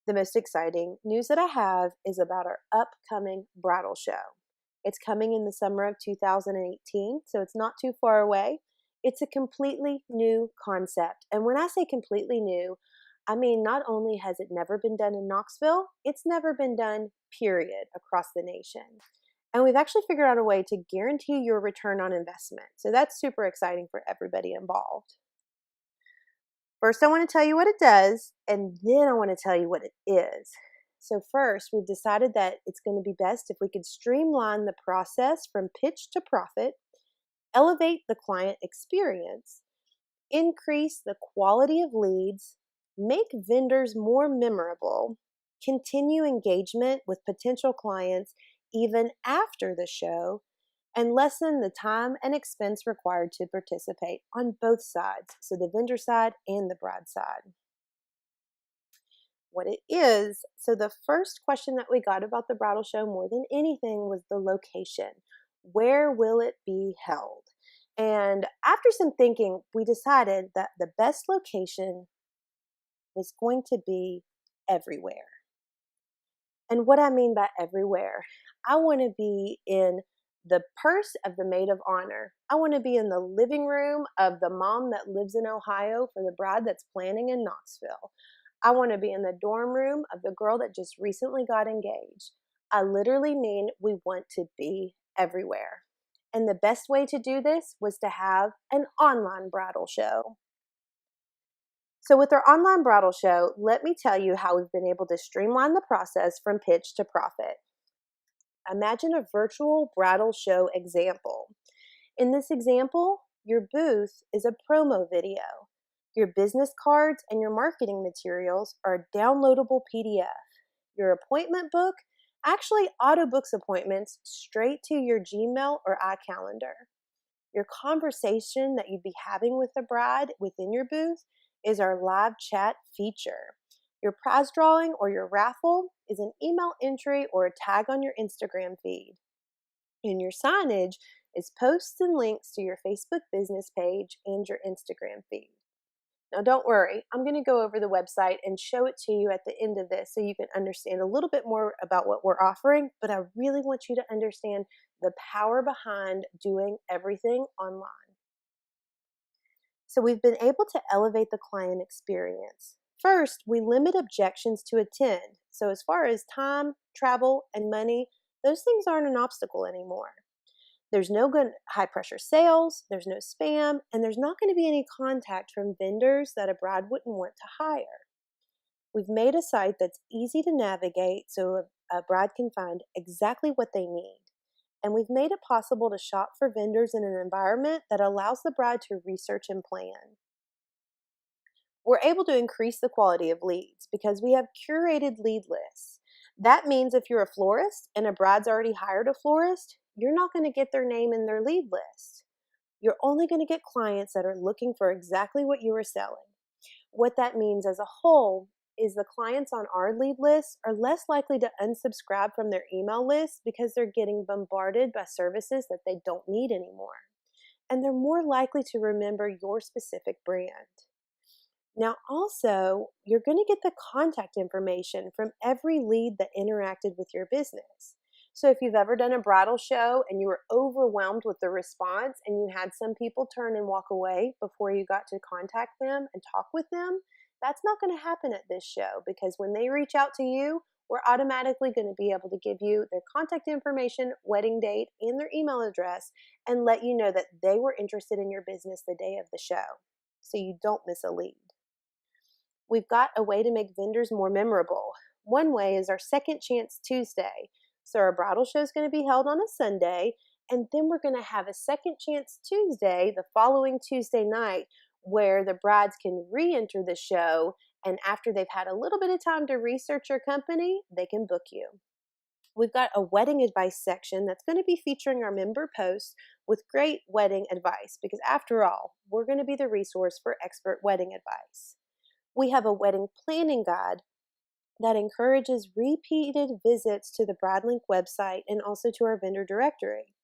The most exciting news that I have is about our upcoming bridal show. It's coming in the summer of 2018, so it's not too far away. It's a completely new concept. And when I say completely new, I mean not only has it never been done in Knoxville, it's never been done, period, across the nation. And we've actually figured out a way to guarantee your return on investment. So that's super exciting for everybody involved. First, I want to tell you what it does, and then I want to tell you what it is. So first, we've decided that it's going to be best if we could streamline the process from pitch to profit, elevate the client experience, increase the quality of leads, make vendors more memorable, continue engagement with potential clients even after the show, and lessen the time and expense required to participate on both sides, so the vendor side and the bride side. What it is, so the first question that we got about the bridal show more than anything was the location. Where will it be held? And after some thinking, we decided that the best location was going to be everywhere. And what I mean by everywhere, I want to be in the purse of the maid of honor. I want to be in the living room of the mom that lives in Ohio for the bride that's planning in Knoxville. I want to be in the dorm room of the girl that just recently got engaged. I literally mean we want to be everywhere. And the best way to do this was to have an online bridal show. So with our online bridal show, let me tell you how we've been able to streamline the process from pitch to profit. Imagine a virtual bridal show example. In this example, your booth is a promo video. Your business cards and your marketing materials are a downloadable PDF. Your appointment book actually auto-books appointments straight to your Gmail or iCalendar. Your conversation that you'd be having with the bride within your booth is our live chat feature. Your prize drawing or your raffle is an email entry or a tag on your Instagram feed. And your signage is posts and links to your Facebook business page and your Instagram feed. Now don't worry, I'm going to go over the website and show it to you at the end of this so you can understand a little bit more about what we're offering, but I really want you to understand the power behind doing everything online. So we've been able to elevate the client experience. First, we limit objections to attend. So as far as time, travel, and money, those things aren't an obstacle anymore. There's no good high pressure sales, there's no spam, and there's not going to be any contact from vendors that a bride wouldn't want to hire. We've made a site that's easy to navigate so a bride can find exactly what they need. And we've made it possible to shop for vendors in an environment that allows the bride to research and plan. We're able to increase the quality of leads because we have curated lead lists. That means if you're a florist and a bride's already hired a florist, you're not going to get their name in their lead list. You're only going to get clients that are looking for exactly what you are selling. What that means as a whole is the clients on our lead list are less likely to unsubscribe from their email list because they're getting bombarded by services that they don't need anymore. And they're more likely to remember your specific brand. Now also, you're going to get the contact information from every lead that interacted with your business. So if you've ever done a bridal show and you were overwhelmed with the response and you had some people turn and walk away before you got to contact them and talk with them, that's not going to happen at this show because when they reach out to you, we're automatically going to be able to give you their contact information, wedding date, and their email address and let you know that they were interested in your business the day of the show so you don't miss a lead. We've got a way to make vendors more memorable. One way is our Second Chance Tuesday. So our bridal show is going to be held on a Sunday, and then we're going to have a Second Chance Tuesday the following Tuesday night where the brides can re-enter the show, and after they've had a little bit of time to research your company, they can book you. We've got a wedding advice section that's going to be featuring our member posts with great wedding advice because after all, we're going to be the resource for expert wedding advice. We have a wedding planning guide that encourages repeated visits to the BrideLink website and also to our vendor directory.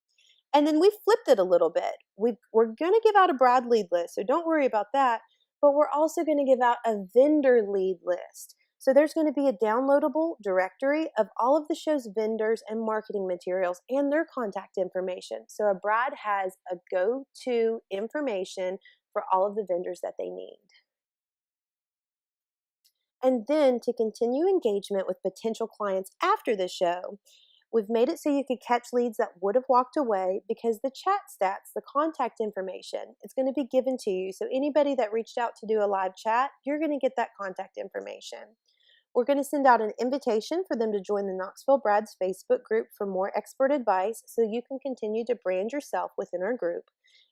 And then we flipped it a little bit. We're going to give out a bride lead list, so don't worry about that. But we're also going to give out a vendor lead list. So there's going to be a downloadable directory of all of the show's vendors and marketing materials and their contact information. So a bride has a go-to information for all of the vendors that they need. And then to continue engagement with potential clients after the show, we've made it so you could catch leads that would have walked away because the chat stats, the contact information, it's going to be given to you. So anybody that reached out to do a live chat, you're going to get that contact information. We're going to send out an invitation for them to join the Knoxville Brides Facebook group for more expert advice so you can continue to brand yourself within our group.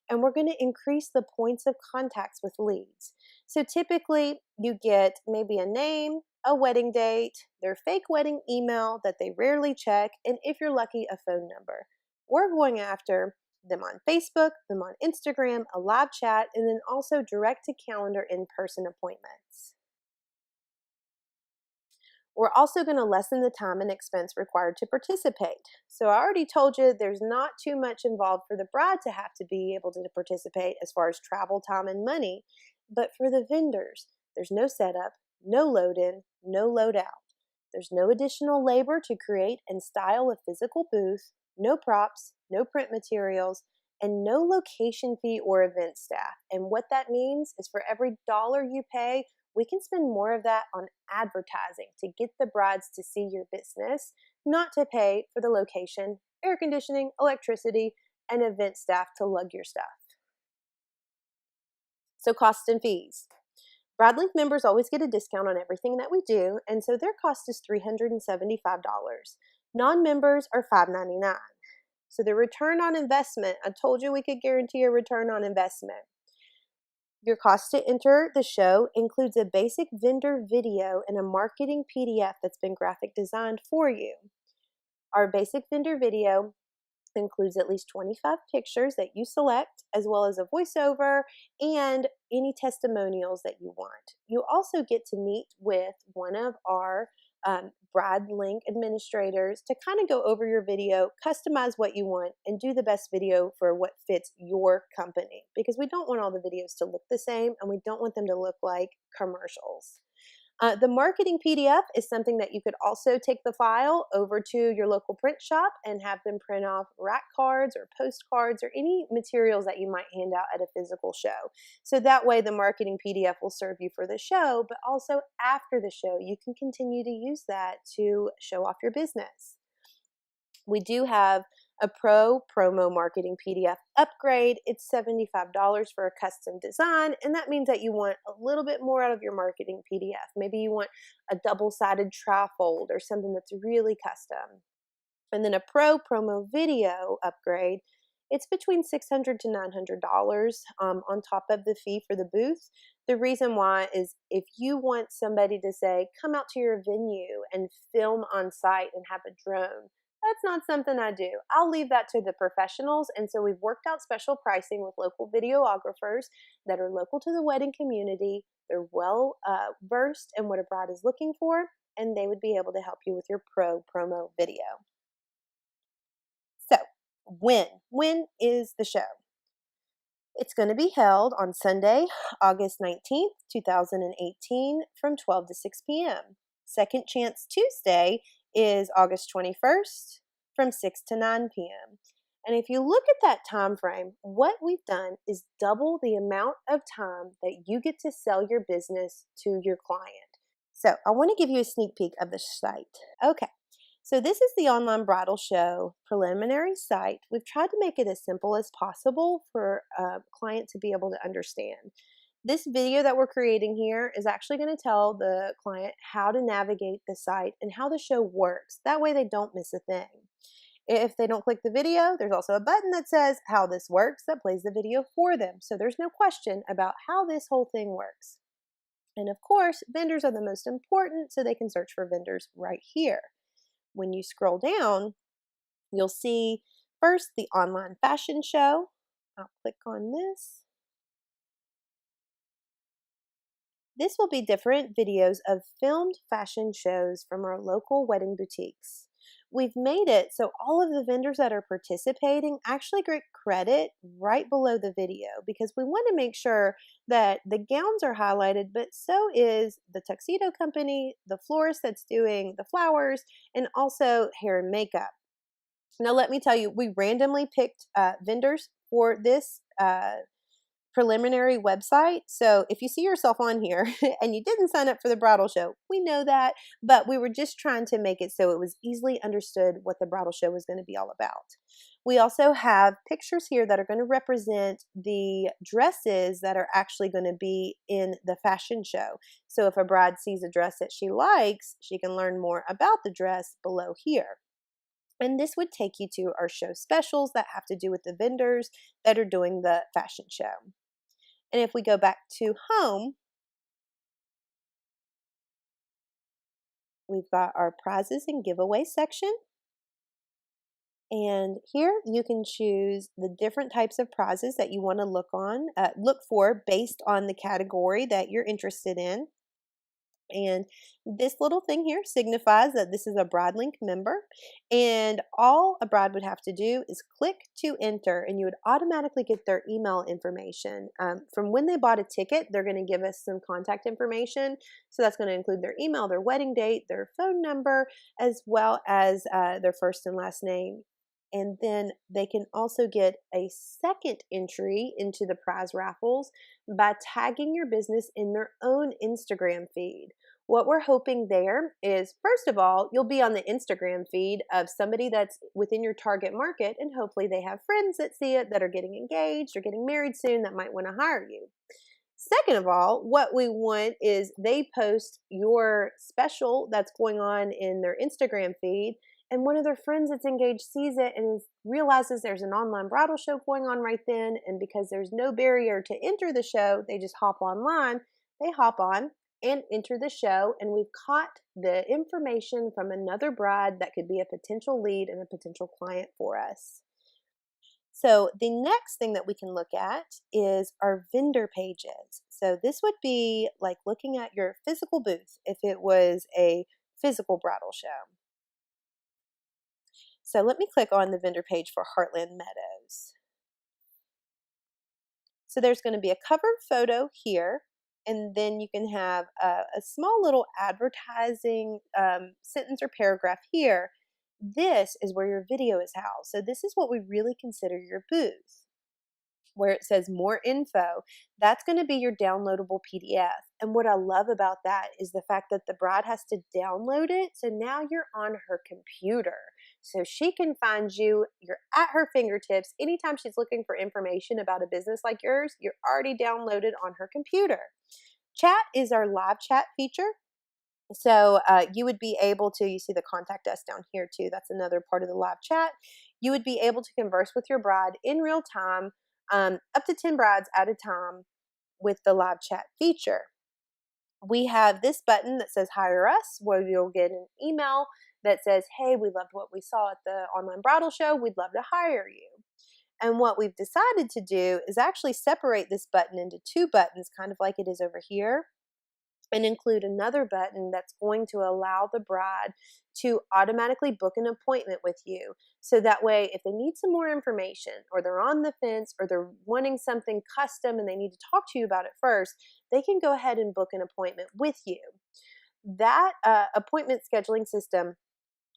And we're going to increase the points of contacts with leads. So typically you get maybe a name, a wedding date, their fake wedding email that they rarely check, and if you're lucky, a phone number. We're going after them on Facebook, them on Instagram, a live chat, and then also direct to calendar in-person appointments. We're also going to lessen the time and expense required to participate. So I already told you there's not too much involved for the bride to have to be able to participate as far as travel time and money. But for the vendors, there's no setup, no load in, no load out. There's no additional labor to create and style a physical booth, no props, no print materials, and no location fee or event staff. And what that means is for every dollar you pay, we can spend more of that on advertising to get the brides to see your business, not to pay for the location, air conditioning, electricity, and event staff to lug your stuff. So costs and fees. BrideLink members always get a discount on everything that we do, and so their cost is $375. Non-members are $599. So the return on investment, I told you we could guarantee a return on investment. Your cost to enter the show includes a basic vendor video and a marketing PDF that's been graphic designed for you. Our basic vendor video includes at least 25 pictures that you select, as well as a voiceover and any testimonials that you want. You also get to meet with one of our BrideLink administrators to kind of go over your video, customize what you want, and do the best video for what fits your company. Because we don't want all the videos to look the same, and we don't want them to look like commercials. The marketing PDF is something that you could also take the file over to your local print shop and have them print off rack cards or postcards or any materials that you might hand out at a physical show. So that way the marketing PDF will serve you for the show, but also after the show, you can continue to use that to show off your business. We do have a pro promo marketing PDF upgrade. It's $75 for a custom design, and that means that you want a little bit more out of your marketing PDF. Maybe you want a double-sided trifold or something that's really custom. And then a pro promo video upgrade, it's between $600 to $900 on top of the fee for the booth. The reason why is if you want somebody to say, come out to your venue and film on site and have a drone, that's not something I do. I'll leave that to the professionals. And so we've worked out special pricing with local videographers that are local to the wedding community. They're well versed in what a bride is looking for, and they would be able to help you with your pro promo video. So when is the show? It's going to be held on Sunday, August 19th, 2018 from 12 to 6 p.m. Second Chance Tuesday is August 21st from 6 to 9 p.m. And if you look at that time frame, what we've done is double the amount of time that you get to sell your business to your client. So I want to give you a sneak peek of the site. Okay, so this is the online bridal show preliminary site. We've tried to make it as simple as possible for a client to be able to understand. This video that we're creating here is actually going to tell the client how to navigate the site and how the show works. That way they don't miss a thing. If they don't click the video, there's also a button that says how this works that plays the video for them. So there's no question about how this whole thing works. And of course, vendors are the most important, so they can search for vendors right here. When you scroll down, you'll see first the online fashion show. I'll click on this. This will be different videos of filmed fashion shows from our local wedding boutiques. we've made it so all of the vendors that are participating actually get credit right below the video, because we want to make sure that the gowns are highlighted, but so is the tuxedo company, the florist that's doing the flowers, and also hair and makeup. Now, let me tell you, we randomly picked vendors for this preliminary website. So if you see yourself on here and you didn't sign up for the bridal show, we know that, but we were just trying to make it so it was easily understood what the bridal show was going to be all about. We also have pictures here that are going to represent the dresses that are actually going to be in the fashion show. So if a bride sees a dress that she likes, she can learn more about the dress below here. And this would take you to our show specials that have to do with the vendors that are doing the fashion show. And if we go back to home, we've got our prizes and giveaway section. And here you can choose the different types of prizes that you want to look for based on the category that you're interested in. And this little thing here signifies that this is a BrideLink member, and all a bride would have to do is click to enter, and you would automatically get their email information. From when they bought a ticket, they're going to give us some contact information. So that's going to include their email, their wedding date, their phone number, as well as their first and last name. And then they can also get a second entry into the prize raffles by tagging your business in their own Instagram feed. What we're hoping there is, first of all, you'll be on the Instagram feed of somebody that's within your target market, and hopefully they have friends that see it that are getting engaged or getting married soon that might want to hire you. Second of all, what we want is they post your special that's going on in their Instagram feed, and one of their friends that's engaged sees it and realizes there's an online bridal show going on right then, and because there's no barrier to enter the show, they just hop online, they hop on and enter the show, and we've caught the information from another bride that could be a potential lead and a potential client for us. So the next thing that we can look at is our vendor pages. So this would be like looking at your physical booth if it was a physical bridal show. So let me click on the vendor page for Heartland Meadows. So there's going to be a cover photo here, and then you can have a small little advertising sentence or paragraph here. This is where your video is housed. So this is what we really consider your booth. Where it says more info, that's going to be your downloadable PDF. And what I love about that is the fact that the bride has to download it. So now you're on her computer. So she can find you, you're at her fingertips. Anytime she's looking for information about a business like yours, you're already downloaded on her computer. Chat is our live chat feature. So you would be able to, you see the contact us down here too. That's another part of the live chat. You would be able to converse with your bride in real time, up to 10 brides at a time with the live chat feature. We have this button that says hire us, where you'll get an email that says, hey, we loved what we saw at the online bridal show. We'd love to hire you. And what we've decided to do is actually separate this button into two buttons, kind of like it is over here, and include another button that's going to allow the bride to automatically book an appointment with you. So that way, if they need some more information, or they're on the fence, or they're wanting something custom and they need to talk to you about it first, they can go ahead and book an appointment with you. That appointment scheduling system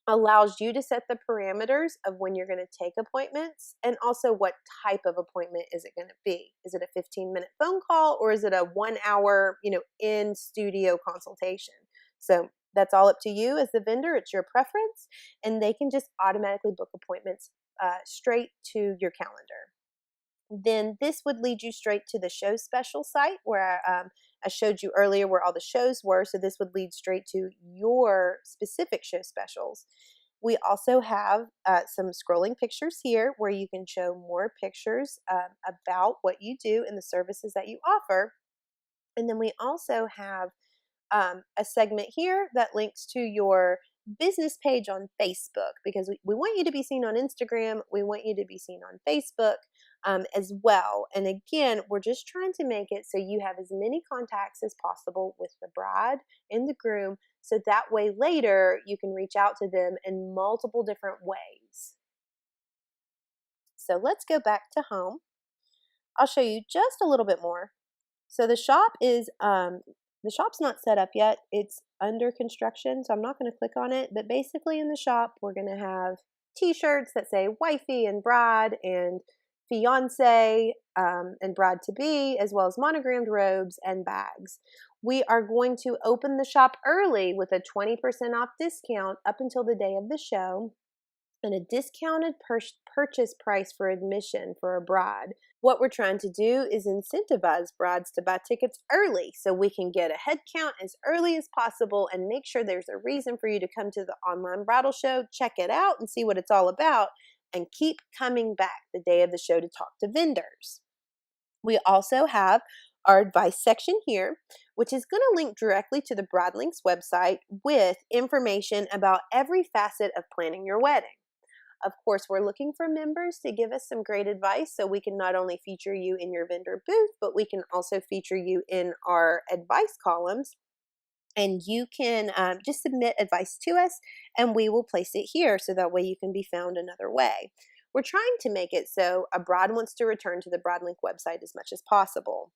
allows you to set the parameters of when you're going to take appointments, and also what type of appointment is it going to be. Is it a 15-minute phone call, or is it a 1 hour, in studio consultation? So that's all up to you as the vendor. It's your preference, and they can just automatically book appointments straight to your calendar. Then this would lead you straight to the show special site where I showed you earlier where all the shows were. So this would lead straight to your specific show specials. We also have some scrolling pictures here where you can show more pictures about what you do and the services that you offer. And then we also have a segment here that links to your business page on Facebook, because we want you to be seen on Instagram. We want you to be seen on Facebook. as well. And again, we're just trying to make it so you have as many contacts as possible with the bride and the groom, so that way later you can reach out to them in multiple different ways. So let's go back to home. I'll show you just a little bit more. So the shop's not set up yet. It's under construction, so I'm not going to click on it. But basically, in the shop, we're going to have T-shirts that say "wifey" and "bride" and "fiance" and "bride to be," as well as monogrammed robes and bags. We are going to open the shop early with a 20% off discount up until the day of the show, and a discounted purchase price for admission for a bride. What we're trying to do is incentivize brides to buy tickets early so we can get a head count as early as possible and make sure there's a reason for you to come to the online bridal show, check it out and see what it's all about, and keep coming back the day of the show to talk to vendors. We also have our advice section here, which is going to link directly to the BrideLink's website with information about every facet of planning your wedding. Of course, we're looking for members to give us some great advice so we can not only feature you in your vendor booth, but we can also feature you in our advice columns. And you can just submit advice to us and we will place it here so that way you can be found another way. We're trying to make it so a bride wants to return to the BrideLink website as much as possible.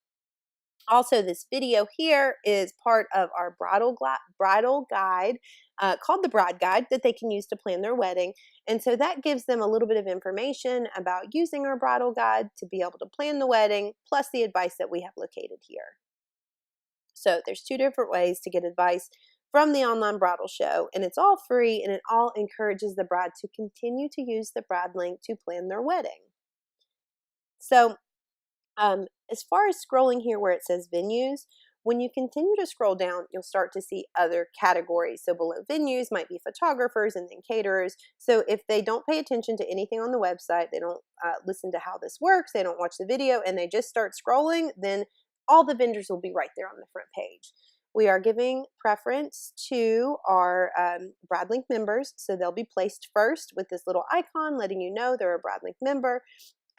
Also, this video here is part of our bridal guide called the Bride Guide that they can use to plan their wedding. And so that gives them a little bit of information about using our bridal guide to be able to plan the wedding, plus the advice that we have located here. So there's two different ways to get advice from the online bridal show, and it's all free, and it all encourages the bride to continue to use the BrideLink to plan their wedding. So as far as scrolling here where it says venues, when you continue to scroll down, you'll start to see other categories. So below venues might be photographers and then caterers. So if they don't pay attention to anything on the website, they don't listen to how this works, they don't watch the video, and they just start scrolling, then all the vendors will be right there on the front page. We are giving preference to our BrideLink members, so they'll be placed first with this little icon letting you know they're a BrideLink member.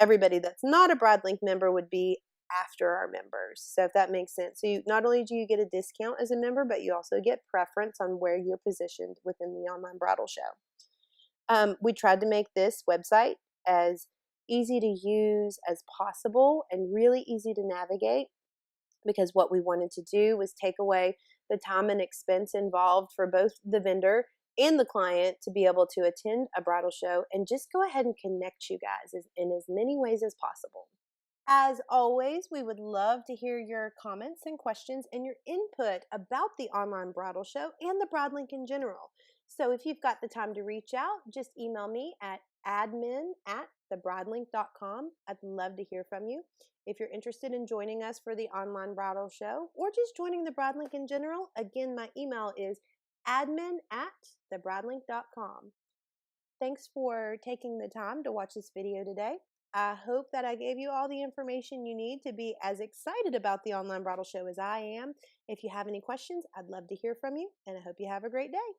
Everybody that's not a BrideLink member would be after our members. So if that makes sense. So not only do you get a discount as a member, but you also get preference on where you're positioned within the online bridal show. We tried to make this website as easy to use as possible and really easy to navigate, because what we wanted to do was take away the time and expense involved for both the vendor and the client to be able to attend a bridal show and just go ahead and connect you guys in as many ways as possible. As always, we would love to hear your comments and questions and your input about the online bridal show and the BrideLink in general. So if you've got the time to reach out, just email me at admin@thebridalink.com. I'd love to hear from you. If you're interested in joining us for the online bridal show or just joining the BrideLink in general, again, my email is admin@thebridalink.com. Thanks for taking the time to watch this video today. I hope that I gave you all the information you need to be as excited about the online bridal show as I am. If you have any questions, I'd love to hear from you, and I hope you have a great day.